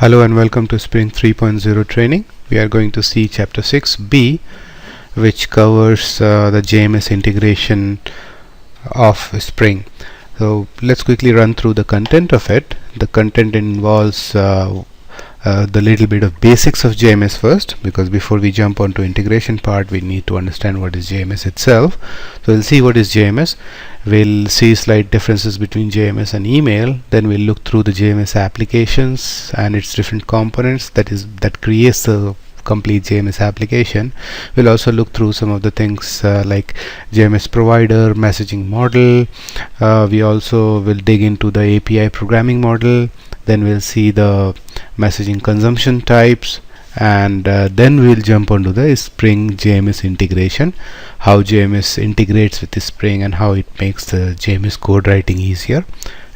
Hello and welcome to Spring 3.0 training. We are going to see chapter 6b, which covers the JMS integration of Spring. So let's quickly run through the content of it. The content involves the little bit of basics of JMS first, because before we jump onto integration part we need to understand what is JMS itself. So we'll see what is JMS, we'll see slight differences between JMS and email, then we'll look through the JMS applications and its different components that creates the complete JMS application. We'll also look through some of the things like JMS provider, messaging model. We also will dig into the API programming model. Then we'll see the messaging consumption types, and then we'll jump onto the Spring JMS integration, how JMS integrates with the Spring and how it makes the JMS code writing easier.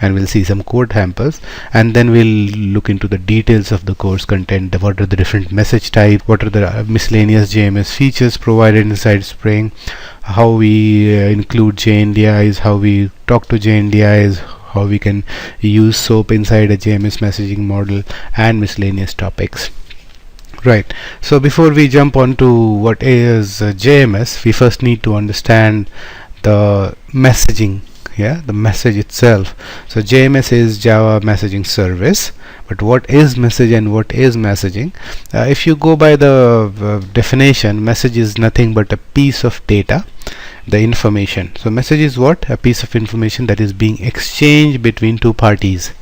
And we'll see some code samples, and then we'll look into the details of the course content. What are the different message types, what are the miscellaneous JMS features provided inside Spring, how we include JNDIs, how we talk to JNDIs, how we can use SOAP inside a JMS messaging model, and miscellaneous topics. Right, so before we jump on to what is JMS, we first need to understand the messaging, the message itself. So JMS is Java Messaging Service, but what is message and what is messaging? If you go by the definition, message is nothing but a piece of data, the information. So message is what? A piece of information that is being exchanged between two parties.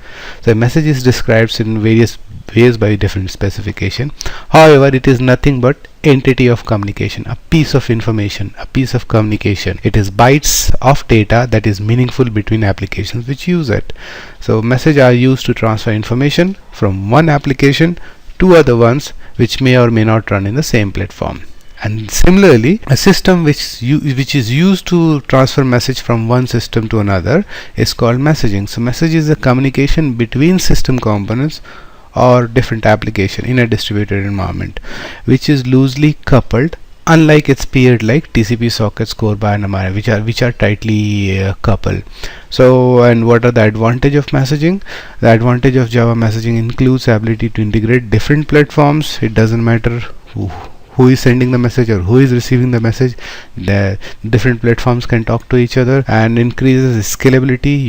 So a message is described in various ways by different specification. However, it is nothing but entity of communication, a piece of information, a piece of communication. It is bytes of data that is meaningful between applications which use it. So messages are used to transfer information from one application to other ones which may or may not run in the same platform. And similarly, a system which is used to transfer message from one system to another is called messaging. So message is a communication between system components or different application in a distributed environment, which is loosely coupled, unlike its peer like TCP sockets, CORBA and AMARA, which are tightly coupled. So, and what are the advantage of messaging? The advantage of Java messaging includes ability to integrate different platforms. It doesn't matter who is sending the message or who is receiving the message. The different platforms can talk to each other, and increases scalability.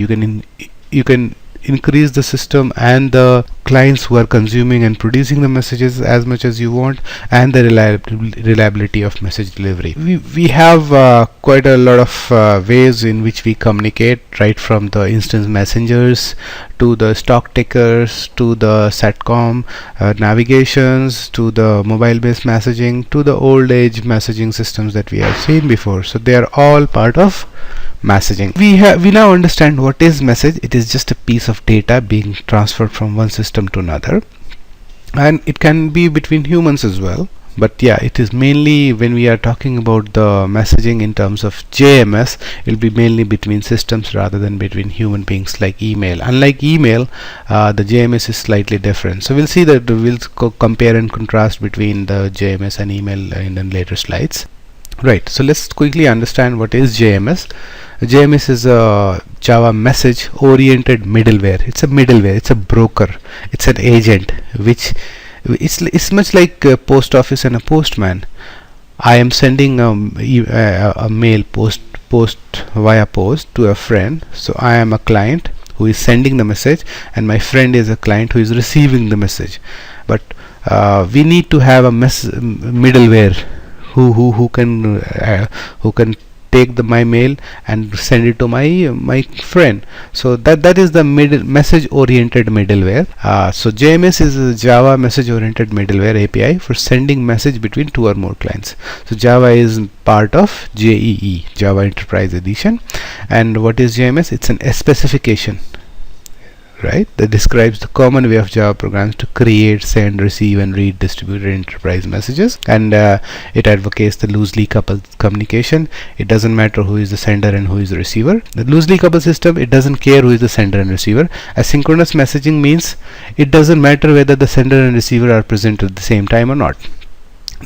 You can increase the system and the clients who are consuming and producing the messages as much as you want, and the reliability of message delivery. We have quite a lot of ways in which we communicate, right from the instance messengers to the stock tickers to the SATCOM navigations to the mobile based messaging to the old age messaging systems that we have seen before. So they are all part of messaging. We now understand what is message. It is just a piece of data being transferred from one system to another, and it can be between humans as well. But yeah, it is mainly, when we are talking about the messaging in terms of JMS, it will be mainly between systems rather than between human beings like email. Unlike email, the JMS is slightly different. So we'll see that we'll compare and contrast between the JMS and email in the later slides. Right, so let's quickly understand what is JMS. JMS is a Java message oriented middleware. It's a middleware, it's a broker, it's an agent, which it's much like a post office and a postman. I am sending a mail post via post to a friend. So I am a client who is sending the message, and my friend is a client who is receiving the message. But we need to have a middleware who can take my mail and send it to my friend. So that is the message oriented middleware. So JMS is a Java message oriented middleware API for sending message between two or more clients. So Java is part of JEE, Java Enterprise Edition. And what is JMS? It's a specification, right, that describes the common way of Java programs to create, send, receive and read distributed enterprise messages, and it advocates the loosely coupled communication. It doesn't matter who is the sender and who is the receiver. The loosely coupled system, it doesn't care who is the sender and receiver. Asynchronous messaging means it doesn't matter whether the sender and receiver are present at the same time or not.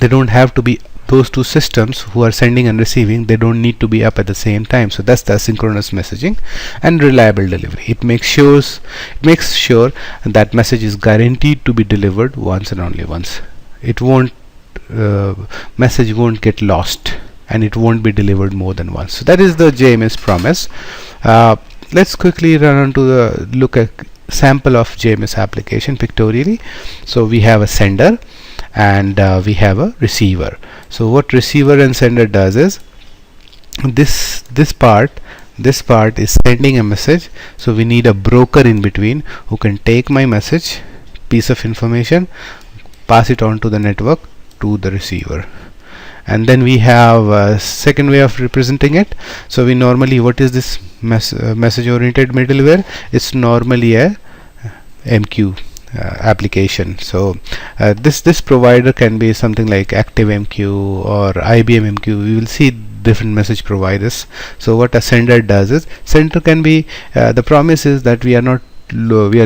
They don't have to be those two systems who are sending and receiving, they don't need to be up at the same time. So that's the asynchronous messaging. And reliable delivery, it makes sure that message is guaranteed to be delivered once and only once. It won't message won't get lost, and it won't be delivered more than once. So that is the JMS promise. Let's quickly run on to the look at sample of JMS application pictorially. So we have a sender and we have a receiver. So what receiver and sender does is this part is sending a message. So we need a broker in between who can take my message, piece of information, pass it on to the network, to the receiver. And then we have a second way of representing it. So we normally, what is this message oriented middleware? It's normally a MQ application. So this provider can be something like ActiveMQ or IBM MQ. We will see different message providers. So what a sender does is, sender can be the promise is that we are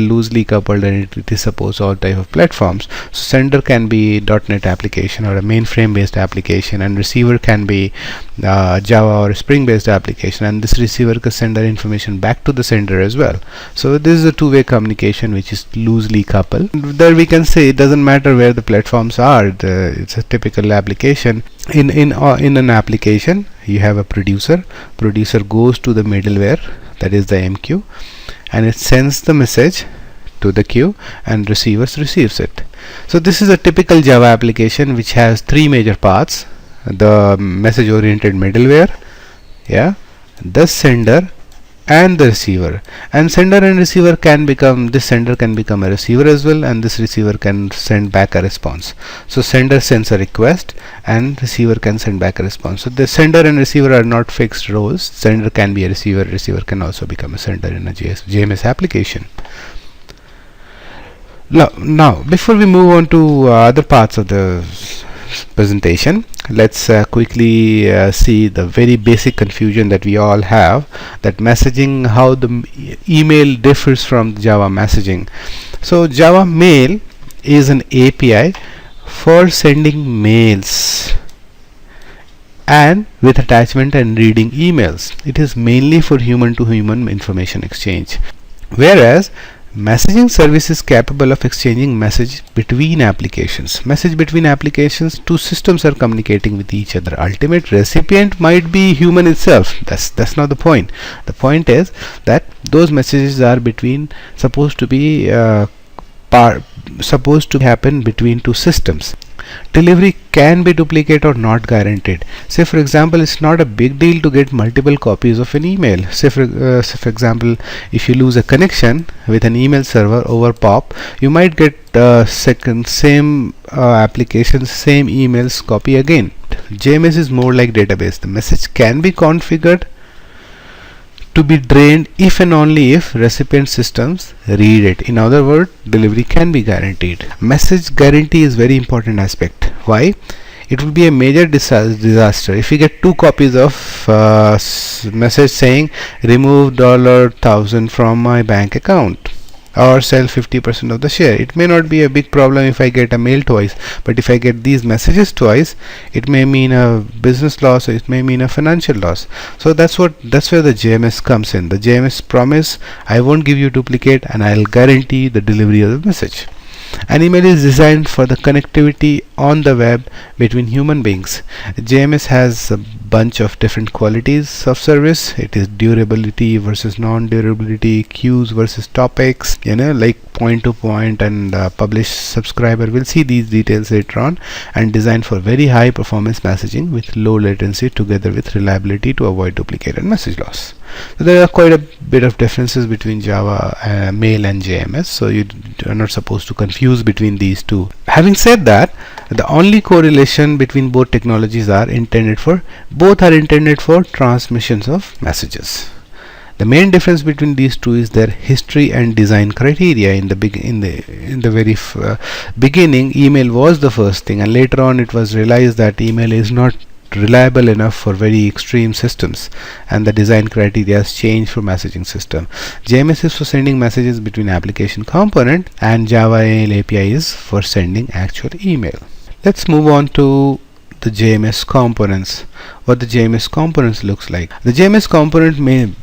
loosely coupled, and it supports all type of platforms. So sender can be .NET application or a mainframe based application, and receiver can be Java or Spring based application, and this receiver can send that information back to the sender as well. So this is a two-way communication which is loosely coupled. There we can say it doesn't matter where the platforms are, it's a typical application. In an application you have a producer goes to the middleware, that is the MQ, and it sends the message to the queue, and receivers receives it. So this is a typical Java application which has three major parts: the message oriented middleware, the sender, and the receiver. And sender and receiver can become, this sender can become a receiver as well, and this receiver can send back a response. So sender sends a request and receiver can send back a response. So the sender and receiver are not fixed roles. Sender can be a receiver, receiver can also become a sender in a JMS application. Now before we move on to other parts of the presentation, let's quickly see the very basic confusion that we all have, that messaging, how the email differs from Java messaging. So Java Mail is an API for sending mails and with attachment and reading emails. It is mainly for human to human information exchange, whereas messaging service is capable of exchanging message between applications. Message between applications, two systems are communicating with each other. Ultimate recipient might be human itself. That's not the point. The point is that those messages are supposed to happen between two systems. Delivery can be duplicate or not guaranteed. Say for example, it's not a big deal to get multiple copies of an email. Say for example, if you lose a connection with an email server over POP, you might get same applications, same emails copy again. JMS is more like database. The message can be configured to be drained if and only if recipient systems read it. In other words, delivery can be guaranteed. Message guarantee is very important aspect. Why? It will be a major disaster if you get two copies of message saying remove $1,000 from my bank account or sell 50% of the share. It may not be a big problem if I get a mail twice, but if I get these messages twice, it may mean a business loss, or it may mean a financial loss. So that's where the JMS comes in. The JMS promise, I won't give you duplicate and I'll guarantee the delivery of the message. An email is designed for the connectivity on the web between human beings. JMS has a bunch of different qualities of service. It is durability versus non-durability, queues versus topics, like point to point and publish subscriber. We'll see these details later on. And designed for very high performance messaging with low latency together with reliability to avoid duplicate and message loss. So there are quite a bit of differences between Java Mail and JMS, so you are not supposed to confuse between these two. Having said that, the only correlation between both technologies both are intended for transmissions of messages. The main difference between these two is their history and design criteria. In the very beginning, email was the first thing, and later on it was realized that email is not reliable enough for very extreme systems, and the design criteria has changed for messaging system. JMS is for sending messages between application component, and Java Mail API is for sending actual email. Let's move on to the JMS components. What the JMS components looks like. The JMS component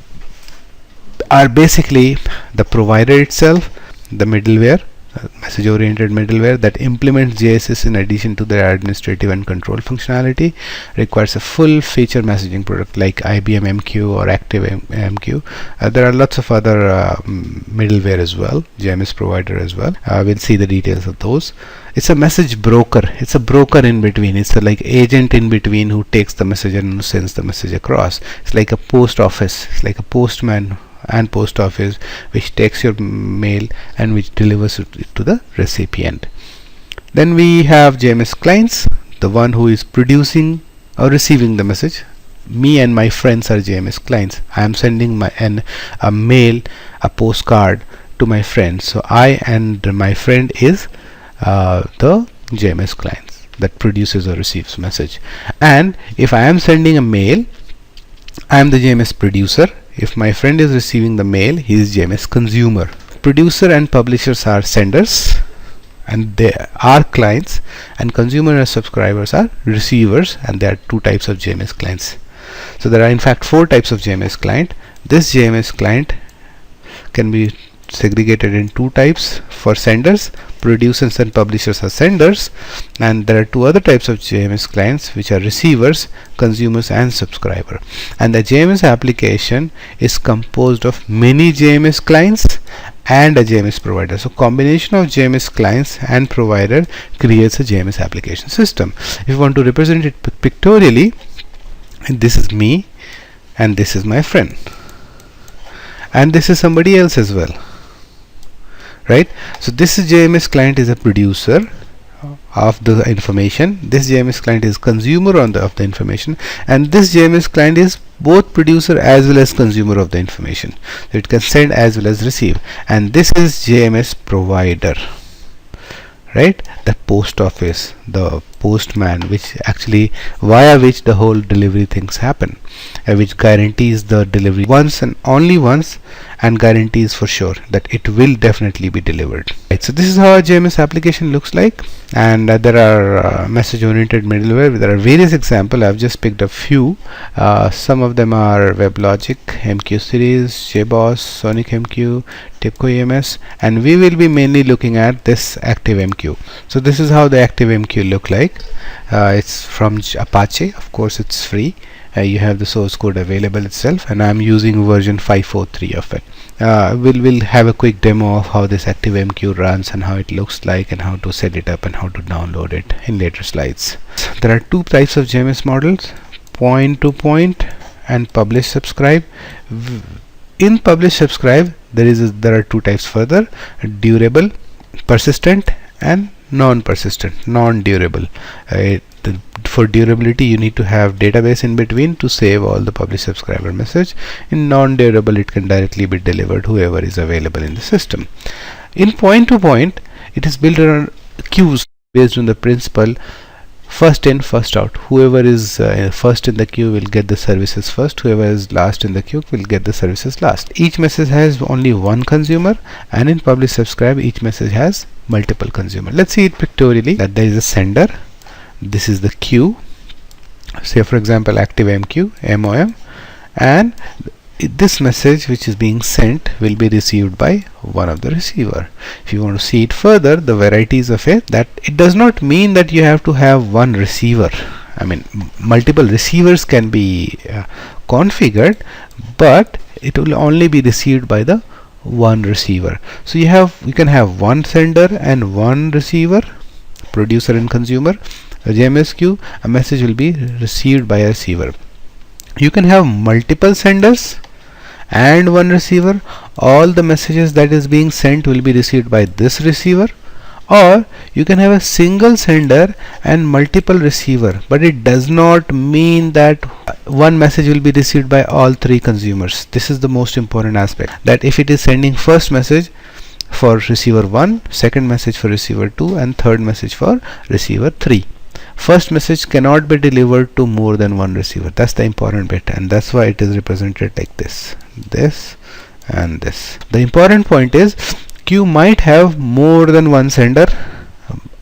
are basically the provider itself, the middleware, message oriented middleware that implements JSS in addition to their administrative and control functionality, requires a full feature messaging product like IBM MQ or Active MQ. There are lots of other middleware as well, JMS provider as well. We'll see the details of those. It's a message broker. It's a broker in between. It's a like agent in between who takes the message and sends the message across. It's like a post office. It's like a postman and post office which takes your mail and which delivers it to the recipient. Then we have JMS clients, the one who is producing or receiving the message. Me and my friends are JMS clients. I am sending a mail, a postcard to my friend. So I and my friend is the JMS clients that produces or receives message. And if I am sending a mail, I am the JMS producer. If my friend is receiving the mail, he is JMS consumer. Producer and publishers are senders and they are clients, and consumer and subscribers are receivers, and there are two types of JMS clients. So there are in fact 4 types of JMS client. This JMS client can be segregated in 2 types. For senders, producers and publishers are senders, and there are 2 other types of JMS clients which are receivers, consumers and subscriber. And the JMS application is composed of many JMS clients and a JMS provider. So combination of JMS clients and provider creates a JMS application system. If you want to represent it pictorially, this is me and this is my friend, and this is somebody else as well, right? So this is JMS client is a producer of the information, this JMS client is consumer of the information, and this JMS client is both producer as well as consumer of the information. So it can send as well as receive, and this is JMS provider, right? The post office, the postman, which actually via which the whole delivery things happen, which guarantees the delivery once and only once, and guarantees for sure that it will definitely be delivered. Right, so this is how a JMS application looks like, and there are message oriented middleware. There are various examples. I've just picked a few. Some of them are WebLogic, MQ series, JBoss, Sonic MQ, TIBCO EMS, and we will be mainly looking at this Active MQ. So this is how the Active MQ look like. It's from Apache. Of course it's free. You have the source code available itself, and I'm using version 5.4.3 of it. We'll have a quick demo of how this Active MQ runs and how it looks like and how to set it up and how to download it in later slides. There are 2 types of JMS models, point to point and publish subscribe. In publish subscribe there are 2 types further: durable, persistent, and non-persistent, non-durable. For durability you need to have database in between to save all the publish subscriber message. In non-durable it can directly be delivered whoever is available in the system. In point to point, it is built around queues based on the principle first in first out. Whoever is first in the queue will get the services first, whoever is last in the queue will get the services last. Each message has only one consumer, and in publish subscribe each message has multiple consumer. Let's see it pictorially. That there is a sender, this is the queue, say for example Active MQ, MOM, and this message which is being sent will be received by one of the receiver. If you want to see it further, the varieties of it, that it does not mean that you have to have one receiver. I mean, multiple receivers can be configured, but it will only be received by the one receiver. So you can have one sender and one receiver, producer and consumer. A JMS queue, a message will be received by a receiver. You can have multiple senders and one receiver. All the messages that is being sent will be received by this receiver, or you can have a single sender and multiple receiver, but it does not mean that one message will be received by all 3 consumers. This is the most important aspect, that if it is sending first message for receiver 1, second message for receiver 2, and third message for receiver 3, first message cannot be delivered to more than one receiver. That's the important bit, and that's why it is represented like this and this. The important point is queue might have more than one sender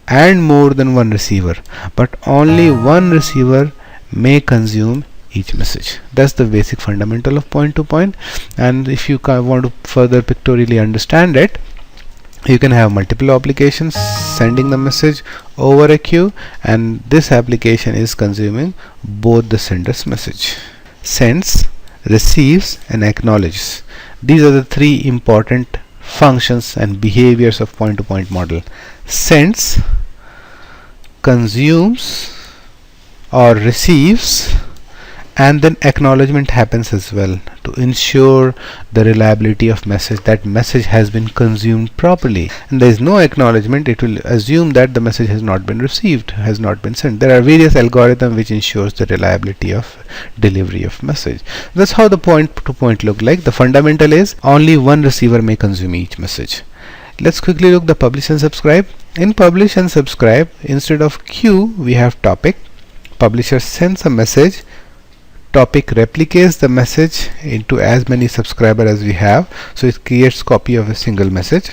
and more than one receiver, but only one receiver may consume each message. That's the basic fundamental of point to point. And if you want to further pictorially understand it, you can have multiple applications sending the message over a queue, and this application is consuming both the sender's message. Sends, receives, and acknowledges. These are the three important functions and behaviors of point to point model. Sends, consumes or receives, and then acknowledgement happens as well to ensure the reliability of message, that message has been consumed properly. And there is no acknowledgement, it will assume that the message has not been received, has not been sent. There are various algorithms which ensures the reliability of delivery of message. That's how the point to point look like. The fundamental is only one receiver may consume each message. Let's quickly look the publish and subscribe. In publish and subscribe, instead of queue we have topic. Publisher sends a message, topic replicates the message into as many subscribers as we have, so it creates copy of a single message.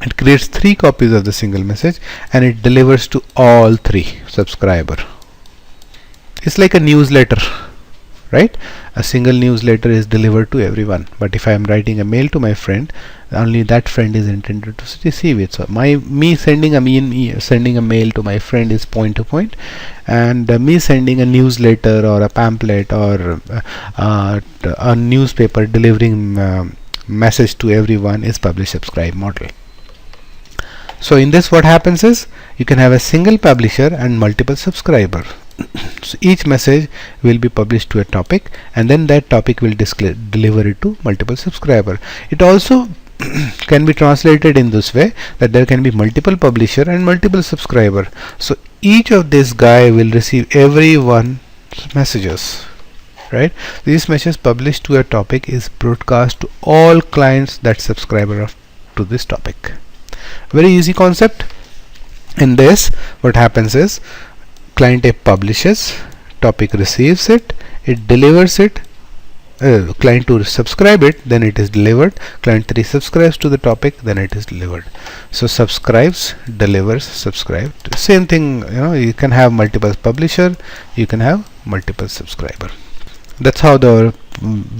It creates 3 copies of the single message and it delivers to all 3 subscriber. It's like a newsletter, right? A single newsletter is delivered to everyone, but if I am writing a mail to my friend, only that friend is intended to receive it. So me sending a mail to my friend is point to point, and me sending a newsletter or a pamphlet or a newspaper delivering message to everyone is publish subscribe model. So in this, what happens is you can have a single publisher and multiple subscriber. So each message will be published to a topic, and then that topic will deliver it to multiple subscriber. It also can be translated in this way, that there can be multiple publisher and multiple subscriber. So each of this guy will receive everyone's messages, right? This message published to a topic is broadcast to all clients that subscriber to this topic. Very easy concept. In this, what happens is client A publishes, topic receives it, it delivers it, client 2 subscribe it, then it is delivered, client 3 subscribes to the topic, then it is delivered. So subscribes, delivers, subscribed. Same thing, you can have multiple publisher, you can have multiple subscriber. That's how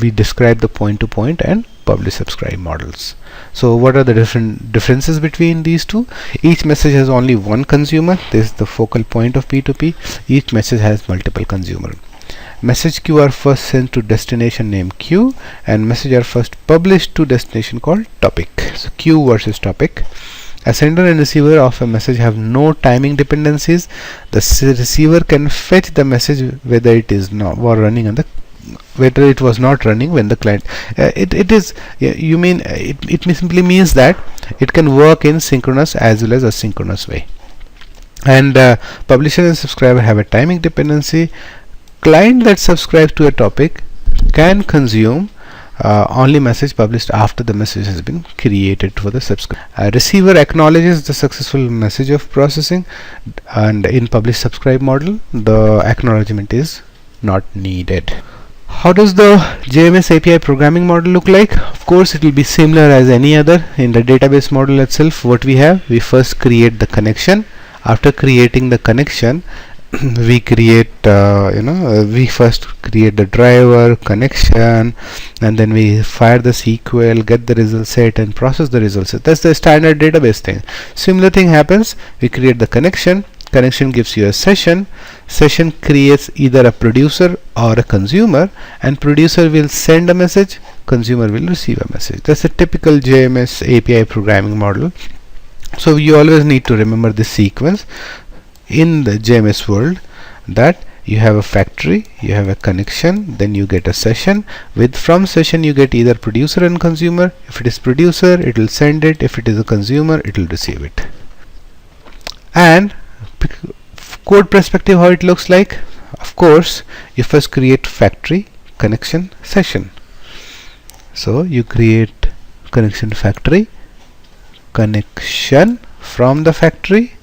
we describe the point to point and publish subscribe models. So what are the differences between these two? Each message has only one consumer. This is the focal point of P2P. Each message has multiple consumer. Message queue are first sent to destination named queue, and message are first published to destination called topic. So queue versus topic. A sender and receiver of a message have no timing dependencies. The receiver can fetch the message whether it is not running on the whether it was not running when the client it simply means that it can work in synchronous as well as asynchronous way. And publisher and subscriber have a timing dependency. Client that subscribes to a topic can consume only message published after the message has been created for the subscriber. Receiver acknowledges the successful message of processing, and in publish subscribe model the acknowledgement is not needed. How does the JMS API programming model look like? Of course, it will be similar as any other. In the database model itself, what we have, we first create the connection. After creating the connection, we create we first create the driver connection, and then we fire the SQL, get the result set, and process the result set. That's the standard database thing. Similar thing happens. We create the connection gives you a session creates either a producer or a consumer, and producer will send a message, consumer will receive a message. That's a typical JMS API programming model. So you always need to remember this sequence in the JMS world, that you have a factory, you have a connection, then you get a session. From session you get either producer and consumer. If it is producer, it will send it. If it is a consumer, it will receive it. And code perspective, how it looks like, of course, you first create factory, connection, session. So you create connection factory, connection from the factory.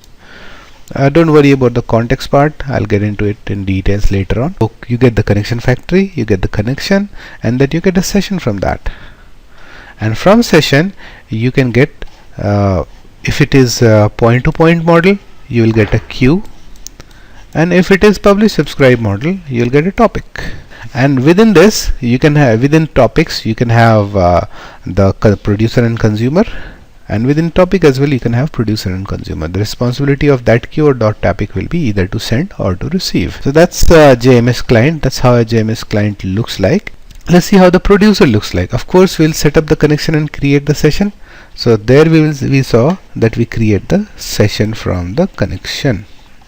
Don't worry about the context part, I'll get into it in details later on. So you get the connection factory, you get the connection, and then you get a session from that. And from session you can get if it is a point to point model, you will get a queue, and if it is publish subscribe model, you will get a topic. And within this, you can have, within topics you can have the producer and consumer, and within topic as well you can have producer and consumer. The responsibility of that queue or dot topic will be either to send or to receive. So that's JMS client. That's how a JMS client looks like. Let's see how the producer looks like. Of course, we'll set up the connection and create the session. So there we saw that we create the session from the connection.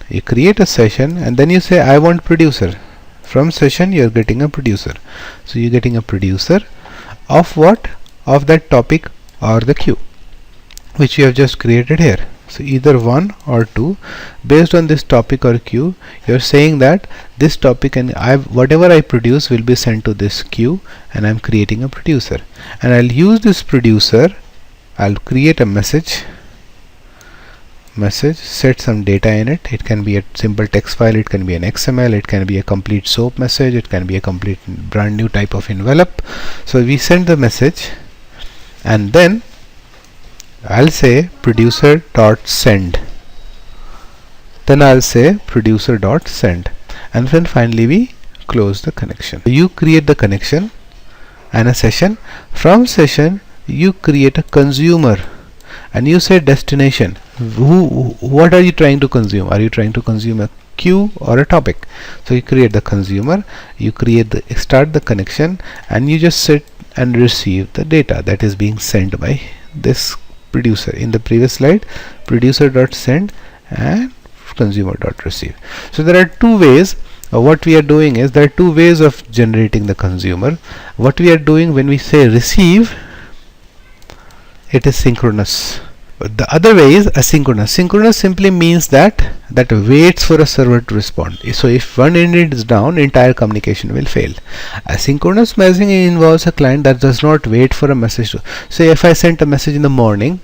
You create a session and then you say I want producer. From session you are getting a producer. So you're getting a producer of what? Of that topic or the queue which you have just created here. So either 1 or 2 based on this topic or queue. You're saying that this topic and whatever I produce will be sent to this queue, and I'm creating a producer, and I'll use this producer. I'll create a message, set some data in it. It can be a simple text file, it can be an XML, it can be a complete SOAP message, it can be a complete brand new type of envelope. So we send the message, and then I'll say producer.send. Then I'll say producer.send, and then finally we close the connection. You create the connection and a session. From session you create a consumer, and you say destination. What are you trying to consume? Are you trying to consume a queue or a topic? So you create the consumer, you start the connection, and you just sit and receive the data that is being sent by this producer. In the previous slide, producer.send and consumer.receive. So there are two ways. What we are doing is, there are two ways of generating the consumer. What we are doing when we say receive, it is synchronous. But the other way is asynchronous. Synchronous simply means that waits for a server to respond. So if one end is down, entire communication will fail. Asynchronous messaging involves a client that does not wait for a message to say. If I sent a message in the morning,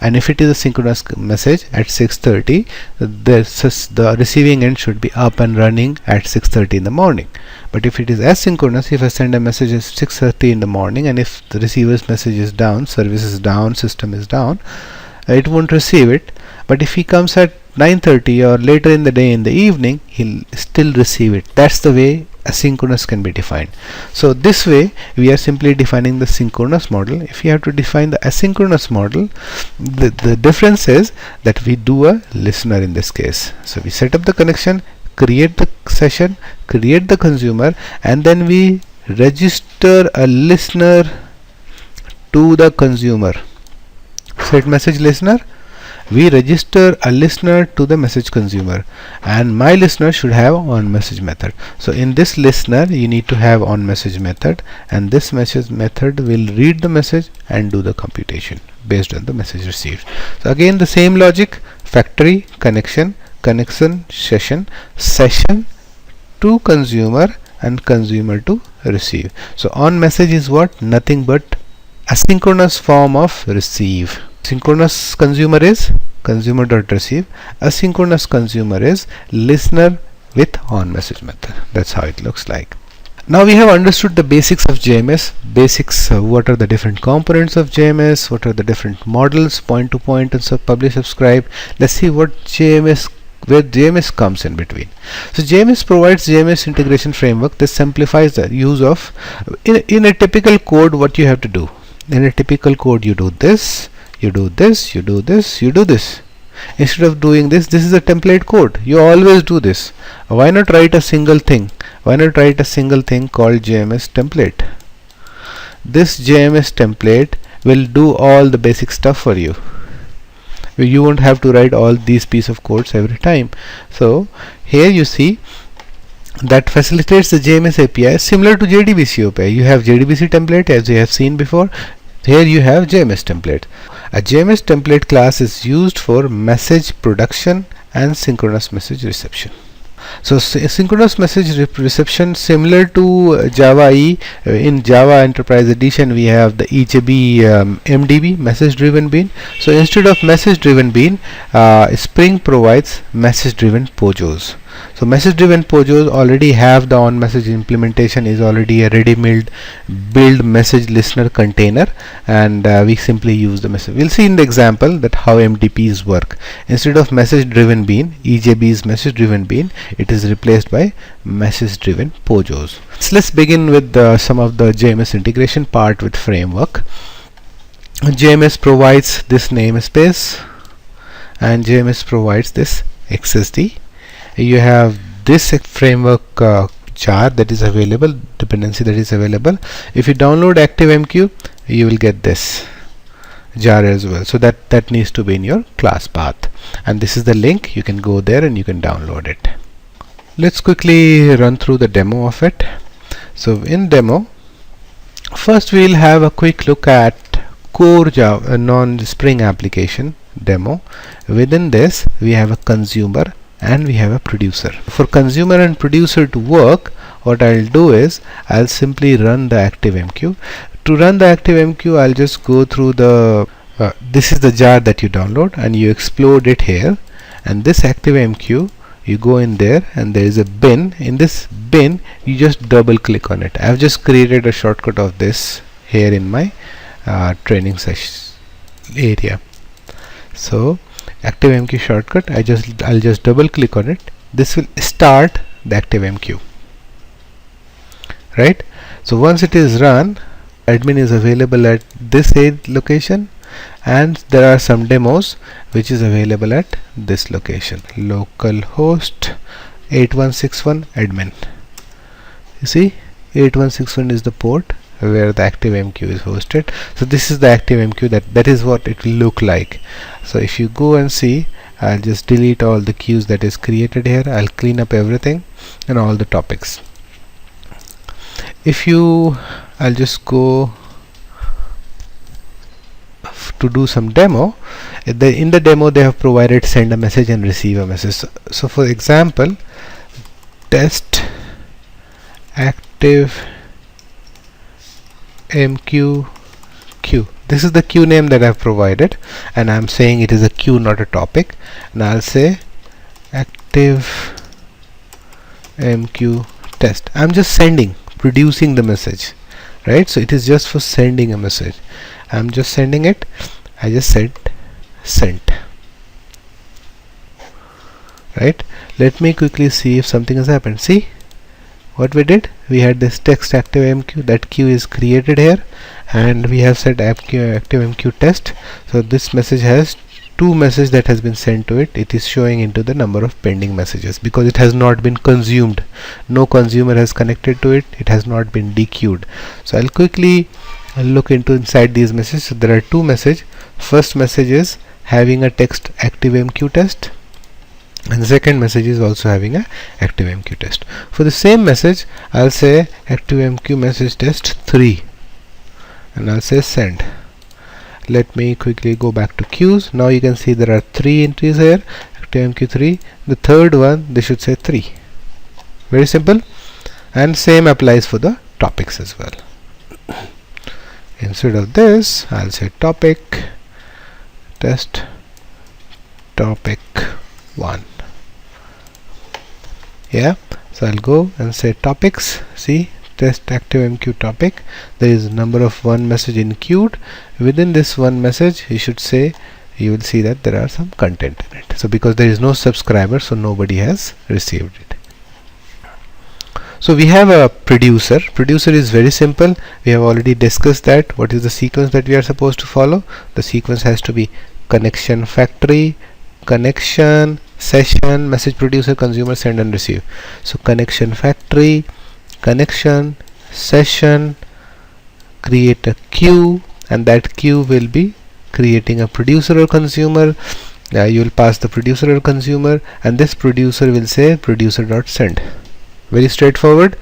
and if it is a synchronous message at 6:30, the receiving end should be up and running at 6:30 in the morning. But if it is asynchronous, if I send a message at 6:30 in the morning, and if the receiver's message is down, service is down, system is down, it won't receive it. But if he comes at 9:30 or later in the day in the evening, he'll still receive it. That's the way asynchronous can be defined. So this way we are simply defining the synchronous model. If you have to define the asynchronous model, the difference is that we do a listener in this case. So we set up the connection, create the session, create the consumer, and then we register a listener to the consumer. Set message listener, we register a listener to the message consumer, and my listener should have on message method. So in this listener you need to have on message method, and this message method will read the message and do the computation based on the message received. So again the same logic: factory, connection, session to consumer, and consumer to receive. So on message is what? Nothing but asynchronous form of receive. Synchronous consumer is consumer.receive. Asynchronous consumer is listener with on message method. That's how it looks like. Now we have understood the basics of JMS. What are the different components of JMS, what are the different models, point to point and publish subscribe. Let's see where JMS comes in between. So JMS provides JMS integration framework. This simplifies the use of in a typical code. What you have to do in a typical code, you do this, you do this, you do this, you do this. Instead of doing this is a template code. You always do this. Why not write a single thing? Why not write a single thing called JMS template? This JMS template will do all the basic stuff for you. You won't have to write all these piece of codes every time. So here you see that facilitates the JMS API similar to JDBC API. You have JDBC template as you have seen before. Here you have JMS template. A JMS template class is used for message production and synchronous message reception. So synchronous message reception similar to Java EE. In Java Enterprise Edition we have the EJB MDB, message driven bean. So instead of message driven bean, Spring provides message driven POJOs. So message driven POJOs already have the on message implementation, is already a ready-made build message listener container, and we simply use the message. We'll see in the example that how MDPs work. Instead of message driven bean, EJB's message driven bean, it is replaced by message driven POJOs. So let's begin with some of the JMS integration part with framework. JMS provides this namespace and JMS provides this XSD. You have this framework jar that is available, dependency that is available. If you download ActiveMQ, you will get this jar as well. So that needs to be in your class path, and this is the link. You can go there and you can download it. Let's quickly run through the demo of it. So in demo, first we'll have a quick look at core Java non-Spring application demo. Within this we have a consumer and we have a producer. For consumer and producer to work, what I'll do is I'll simply run the ActiveMQ. To run the ActiveMQ, I'll just go through the this is the jar that you download and you explode it here, and this ActiveMQ, you go in there and there is a bin. In this bin you just double click on it. I've just created a shortcut of this here in my training session area. So ActiveMQ shortcut, I'll just double click on it. This will start the ActiveMQ, right? So once it is run, admin is available at this location, and there are some demos which is available at this location, localhost 8161 admin. You see 8161 is the port where the ActiveMQ is hosted. So this is the ActiveMQ, that is what it will look like. So if you go and see, I'll just delete all the queues that is created here. I'll clean up everything and all the topics. I'll just go to do some demo. In the demo they have provided send a message and receive a message. So for example, test active MQ queue. This is the queue name that I've provided, and I'm saying it is a queue, not a topic. And I'll say active MQ test. I'm just producing the message, right? So it is just for sending a message. I'm just sending it. I just said sent, right? Let me quickly see if something has happened. See what we did? We had this text ActiveMQ, that queue is created here, and we have said ActiveMQ test. So this message has two messages that has been sent to it. It is showing into the number of pending messages because it has not been consumed. No consumer has connected to it. It has not been dequeued. So I'll quickly look into inside these messages. So there are two messages. First message is having a text ActiveMQ test, and the second message is also having a ActiveMQ test. For the same message, I'll say ActiveMQ message test 3 and I'll say send. Let me quickly go back to queues. Now you can see there are 3 entries here, ActiveMQ 3. The third one, they should say 3. Very simple. And same applies for the topics as well. Instead of this, I'll say topic test topic 1. Yeah, so I'll go and say topics. See, test ActiveMQ topic. There is a number of one message in queued. Within this one message, you will see that there are some content in it. So because there is no subscriber, so nobody has received it. So we have a producer. Producer is very simple. We have already discussed that. What is the sequence that we are supposed to follow? The sequence has to be connection factory, connection, session, message producer, consumer, send and receive. So connection factory, connection, session, create a queue, and that queue will be creating a producer or consumer. You will pass the producer or consumer, and this producer will say producer.send. Very straightforward.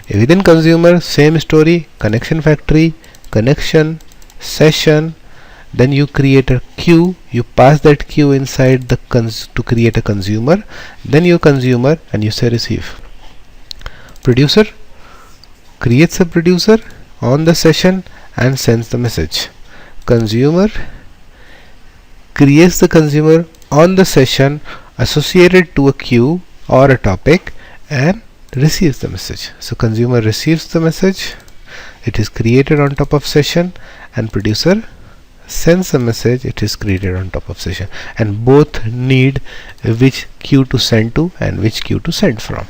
Within consumer, same story, connection factory, connection, session, then you create a queue, you pass that queue inside the to create a consumer, then your consumer, and you say receive. Producer creates a producer on the session and sends the message. Consumer creates the consumer on the session associated to a queue or a topic and receives the message. So consumer receives the message, it is created on top of session, and producer sends a message, it is created on top of session, and both need which queue to send to and which queue to send from.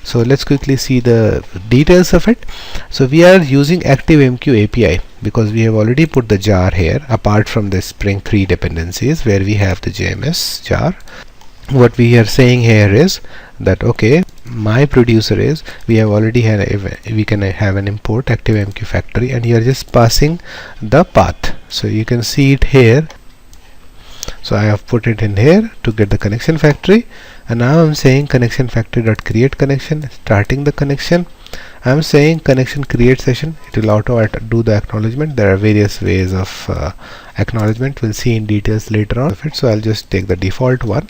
So let's quickly see the details of it. So we are using ActiveMQ API because we have already put the jar here apart from the Spring 3 dependencies where we have the JMS jar. What we are saying here is that okay, my producer is, we have already had we can have an import ActiveMQ factory, and you are just passing the path. So you can see it here. So I have put it in here to get the connection factory, and now I'm saying connection factory dot create connection, starting the connection. I'm saying connection create session, it will auto do the acknowledgement. There are various ways of acknowledgement, we'll see in details later on. So I'll just take the default one,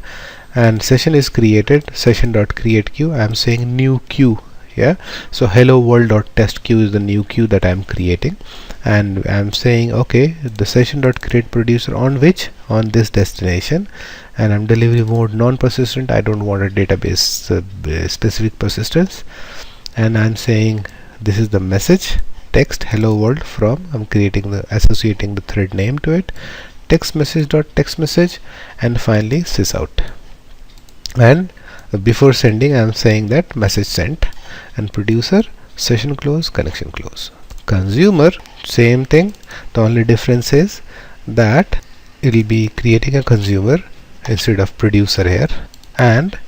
and session is created, session dot create queue. I'm saying new queue. Yeah, so hello world dot test queue is the new queue that I'm creating, and I'm saying okay, the session dot create producer on which, on this destination, and I'm delivery mode non-persistent. I don't want a database specific persistence, and I'm saying this is the message text hello world from, I'm creating the associating the thread name to it, text message dot text message, and finally sys out. And before sending I'm saying that message sent, and producer session close, connection close. Consumer same thing, the only difference is that it will be creating a consumer instead of producer here, and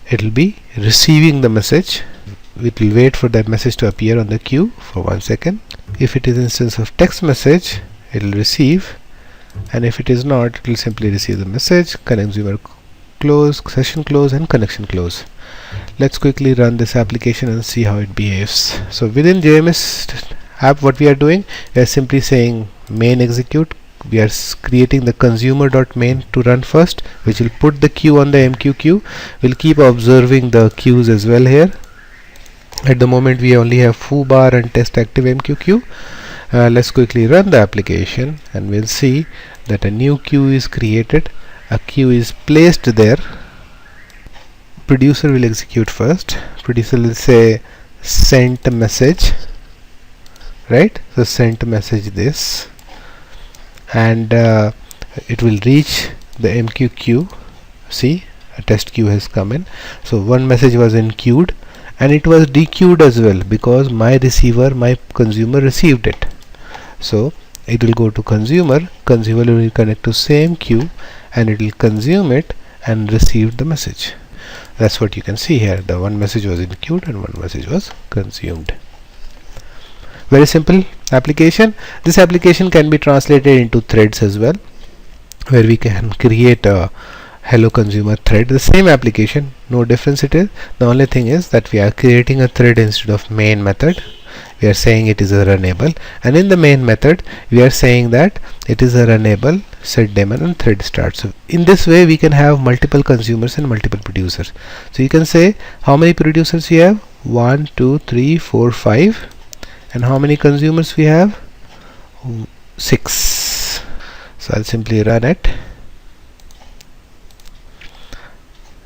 it will be receiving the message. It will wait for that message to appear on the queue for 1 second. If it is instance of text message, it will receive, and if it is not, it will simply receive the message, consumer close, session close, and connection close. Let's quickly run this application and see how it behaves. So within JMS app, what we are doing, we are simply saying main execute. We are creating the consumer.main to run first, which will put the queue on the MQ queue. We'll keep observing the queues as well here. At the moment we only have foobar and test active MQ queue. Let's quickly run the application and we'll see that a new queue is created, a queue is placed there. Producer will execute first. Producer will say sent message, right? So sent message this, and it will reach the MQ queue. See, a test queue has come in. So one message was enqueued and it was dequeued as well because my receiver, my consumer received it. So it will go to consumer, consumer will connect to same queue and it will consume it and receive the message. That's what you can see here. The one message was enqueued and one message was consumed. Very simple application. This application can be translated into threads as well, where we can create a hello consumer thread. The same application, no difference it is. The only thing is that we are creating a thread instead of main method. We are saying it is a runnable, and in the main method we are saying that it is a runnable set daemon and thread start. So in this way we can have multiple consumers and multiple producers. So you can say how many producers we have, 1 2 3 4 5, and how many consumers we have, 6. So I'll simply run it,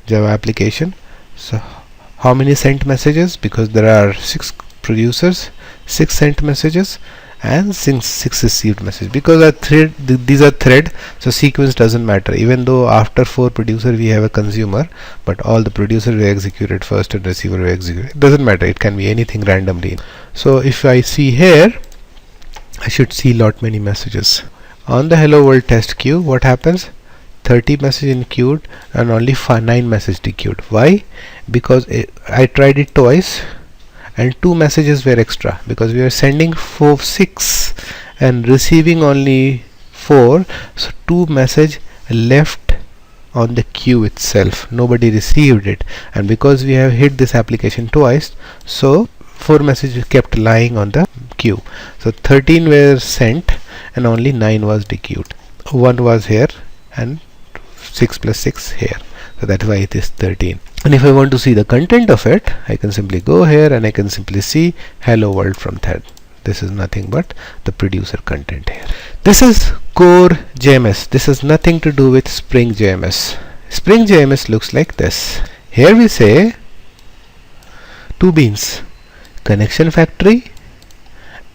Java application. So how many sent messages, because there are 6 producers, 6 sent messages and 6 received messages. Because a thread, these are thread, so sequence doesn't matter. Even though after 4 producer we have a consumer, but all the producers were executed first and receiver were executed, it doesn't matter, it can be anything randomly. So if I see here, I should see lot many messages. On the hello world test queue, what happens? 30 message enqueued and only 9 message dequeued. Why? Because I tried it twice and 2 messages were extra, because we are sending 6 and receiving only 4, so 2 message left on the queue itself, nobody received it, and because we have hit this application twice, so 4 messages kept lying on the queue. So 13 were sent and only 9 was dequeued. 1 was here and 6 plus 6 here, so that's why it is 13. And if I want to see the content of it, I can simply go here and I can simply see hello world from thread. This is nothing but the producer content here. This is core JMS. This has nothing to do with Spring JMS. Spring JMS looks like this. Here we say two beans, connection factory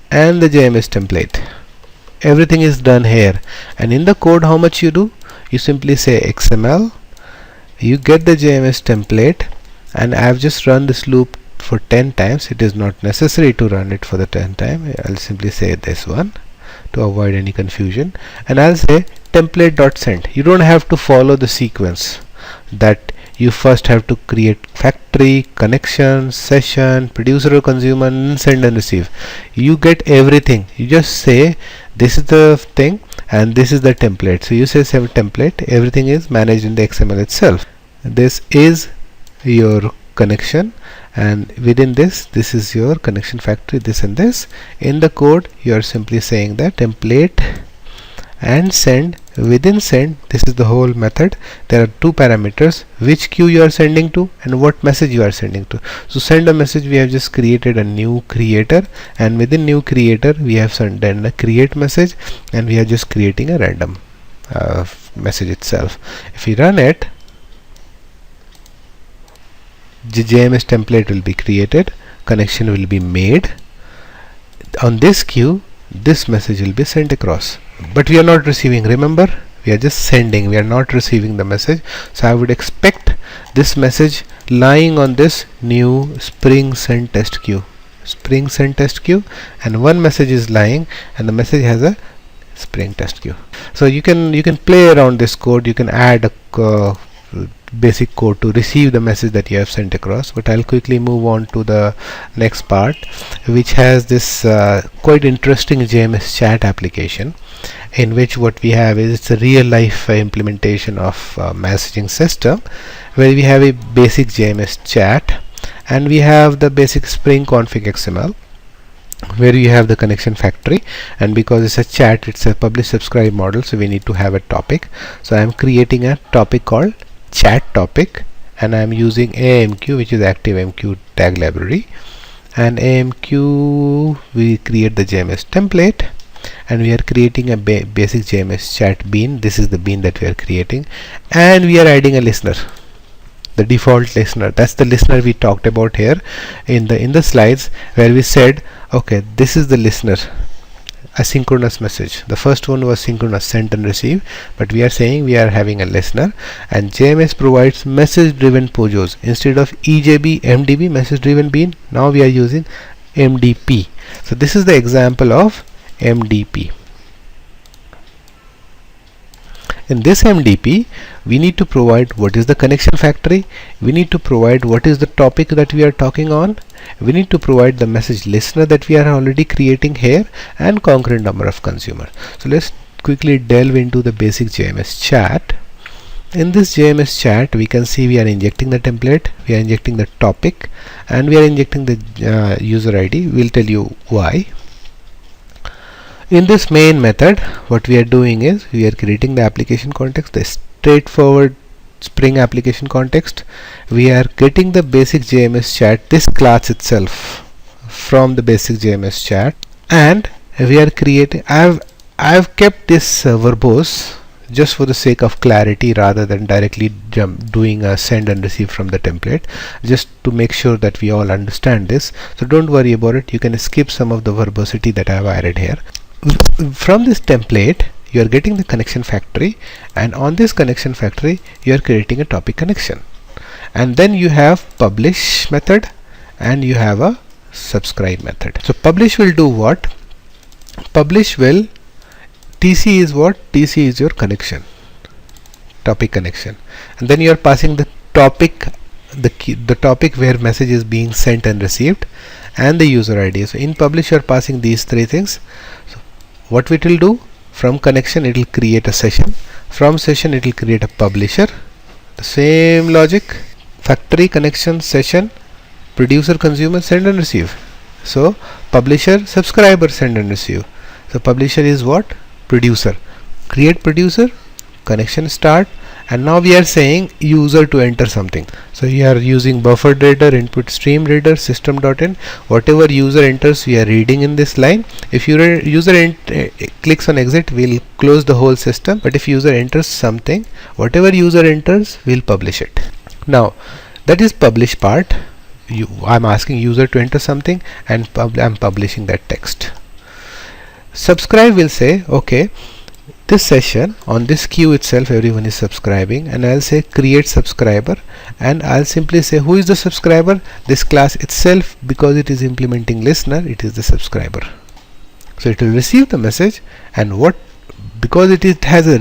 and the JMS template. Everything is done here, and in the code how much you do? You simply say XML, you get the JMS template, and I have just run this loop for 10 times. It is not necessary to run it for the 10th time. I'll simply say this one to avoid any confusion, and I'll say template.send. You don't have to follow the sequence that you first have to create factory, connection, session, producer or consumer, and send and receive. You get everything. You just say this is the thing and this is the template. So you say save template, everything is managed in the XML itself. This is your connection, and within this is your connection factory, this and this. In the code you are simply saying that template and send. Within send, this is the whole method. There are two parameters, which queue you are sending to and what message you are sending to. So send a message, we have just created a new creator, and within new creator we have done a create message, and we are just creating a random message itself. If we run it, the JMS template will be created, connection will be made. On this queue, this message will be sent across, but we are not receiving. Remember, we are just sending, we are not receiving the message. So I would expect this message lying on this new Spring send test queue, Spring send test queue, and one message is lying, and the message has a Spring test queue. So you can play around this code. You can add a basic code to receive the message that you have sent across, but I'll quickly move on to the next part, which has this quite interesting JMS chat application, in which what we have is it's a real life implementation of messaging system, where we have a basic JMS chat and we have the basic Spring config XML, where you have the connection factory, and because it's a chat, it's a publish subscribe model, so we need to have a topic. So I am creating a topic called chat topic, and I am using AMQ, which is ActiveMQ tag library, and AMQ we create the JMS template, and we are creating a basic JMS chat bean. This is the bean that we are creating, and we are adding a listener, the default listener. That's the listener we talked about here in the slides, where we said, okay, this is the listener, asynchronous message. The first one was synchronous, send and receive, but we are saying we are having a listener, and JMS provides message driven POJOs instead of EJB MDB, message driven bean. Now we are using MDP. So this is the example of MDP. In this MDP, we need to provide what is the connection factory, we need to provide what is the topic that we are talking on, we need to provide the message listener that we are already creating here, and concurrent number of consumers. So let's quickly delve into the basic JMS chat. In this JMS chat, we can see we are injecting the template, we are injecting the topic, and we are injecting the user ID. We'll tell you why. In this main method, what we are doing is we are creating the application context, the straightforward Spring application context. We are getting the basic JMS chat, this class itself, from the basic JMS chat, and we are creating. I've kept this verbose just for the sake of clarity, rather than directly doing a send and receive from the template, just to make sure that we all understand this. So don't worry about it. You can skip some of the verbosity that I have added here. From this template, you are getting the connection factory, and on this connection factory you are creating a topic connection, and then you have publish method and you have a subscribe method. So publish will do what? Publish will, TC is what? TC is your connection, topic connection, and then you are passing the topic, the topic where message is being sent and received, and the user ID. So in publish you are passing these three things. So what it will do? From connection it will create a session, from session it will create a publisher. The same logic, factory, connection, session, producer, consumer, send and receive. So publisher, subscriber, send and receive. So publisher is what? Producer. Create producer, connection start, and now we are saying user to enter something. So you are using buffered reader, input stream reader, system.in. Whatever user enters, we are reading in this line. If user clicks on exit, we'll close the whole system, but if user enters something, whatever user enters, we'll publish it. Now That is publish part. I'm asking user to enter something, and I'm publishing that text. Subscribe will say, okay, this session on this queue itself everyone is subscribing, and I'll say create subscriber, and I'll simply say who is the subscriber. This class itself, because it is implementing listener, it is the subscriber. So it will receive the message, and because it has a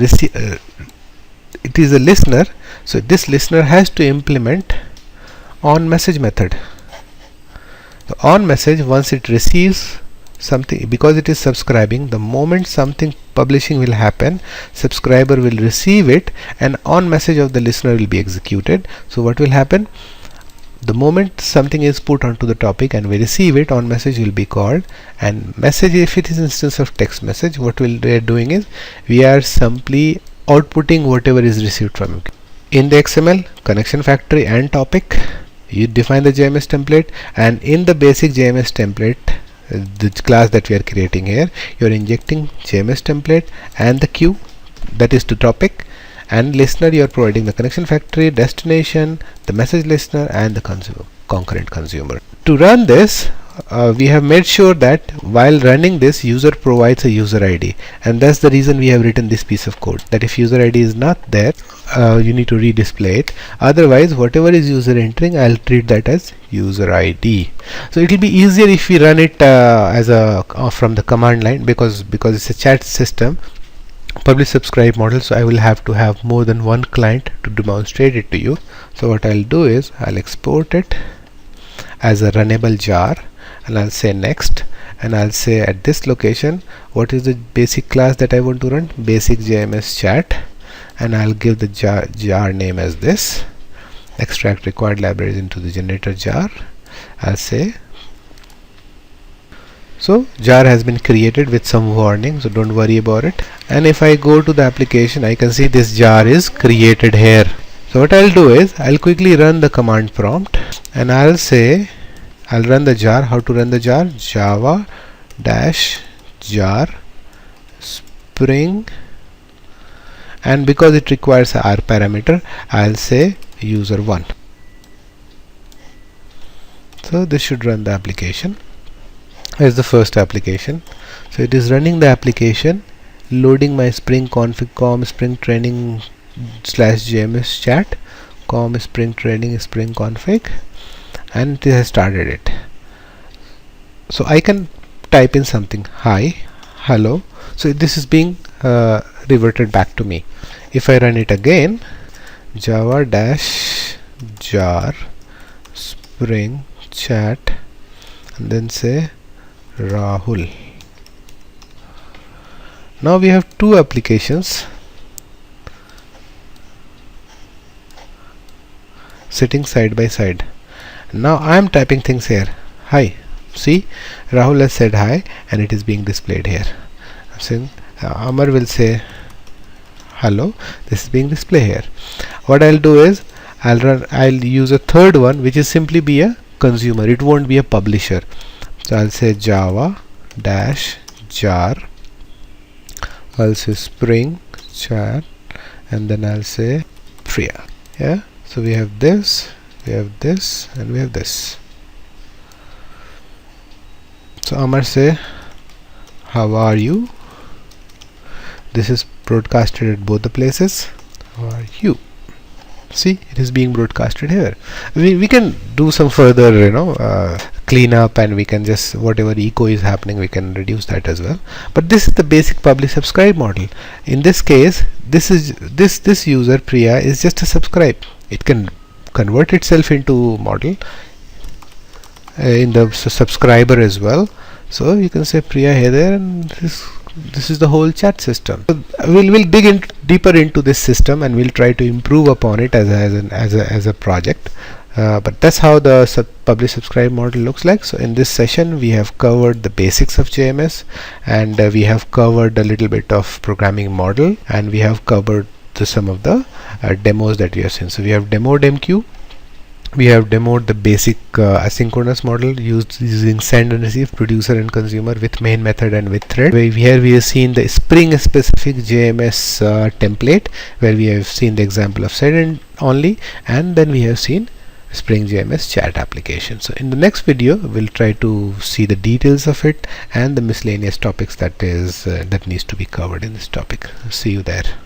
it is a listener, so this listener has to implement on message method. The on message, once it receives something, because it is subscribing, the moment something publishing will happen, subscriber will receive it, and on message of the listener will be executed. So what will happen? The moment something is put onto the topic and we receive it, on message will be called, and message, if it is instance of text message, what we are doing is we are simply outputting whatever is received from it. In the XML, connection factory and topic, you define the JMS template, and in the basic JMS template, the class that we are creating here, you are injecting JMS template and the queue, that is to topic, and listener you are providing the connection factory, destination, the message listener, and the concurrent consumer. To run this, we have made sure that while running this, user provides a user ID, and that's the reason we have written this piece of code, that if user ID is not there, you need to redisplay it. Otherwise, whatever is user entering, I'll treat that as user ID. So it will be easier if we run it as a from the command line, because it's a chat system, publish subscribe model, so I will have to have more than one client to demonstrate it to you. So what I'll do is I'll export it as a runnable jar, and I'll say next, and I'll say at this location what is the basic class that I want to run, basic JMS chat, and I'll give the jar name as this, extract required libraries into the generator jar. I'll say, so jar has been created with some warning, so don't worry about it. And if I go to the application, I can see this jar is created here. So what I'll do is I'll quickly run the command prompt, and I'll say I'll run the jar. How to run the jar? Java dash jar spring, and because it requires a R parameter, I'll say user1. So this should run the application. Here's the first application. So it is running the application, loading my spring config com spring training slash JMS chat com spring training spring config, and it has started it. So I can type in something, hi, hello. So this is being reverted back to me. If I run it again, java dash jar spring chat, and then say Rahul. Now we have two applications sitting side by side. Now I am typing things here, hi. See, Rahul has said hi, and it is being displayed here. I'm saying Amar will say hello, this is being displayed here. What I'll do is I'll use a third one, which is simply be a consumer, it won't be a publisher. So I'll say java dash jar, I'll say spring chat, and then I'll say Priya. Yeah, so we have this, we have this, and we have this. So Amar say how are you, this is broadcasted at both the places. How are you? See, it is being broadcasted here. We can do some further clean up, and we can just, whatever echo is happening, we can reduce that as well. But this is the basic publish subscribe model. In this case, this user Priya is just a subscribe. It can convert itself into model in the subscriber as well. So you can say Priya here there, and this is the whole chat system. So we'll dig deeper into this system, and we'll try to improve upon it as a project. But that's how the publish subscribe model looks like. So in this session we have covered the basics of JMS, and we have covered a little bit of programming model, and we have covered some of the demos that we have seen. So we have demoed MQ, we have demoed the basic asynchronous model using send and receive, producer and consumer, with main method and with thread. Here we have seen the Spring specific JMS template, where we have seen the example of send and only, and then we have seen Spring JMS chat application. So in the next video we'll try to see the details of it and the miscellaneous topics that needs to be covered in this topic. See you there.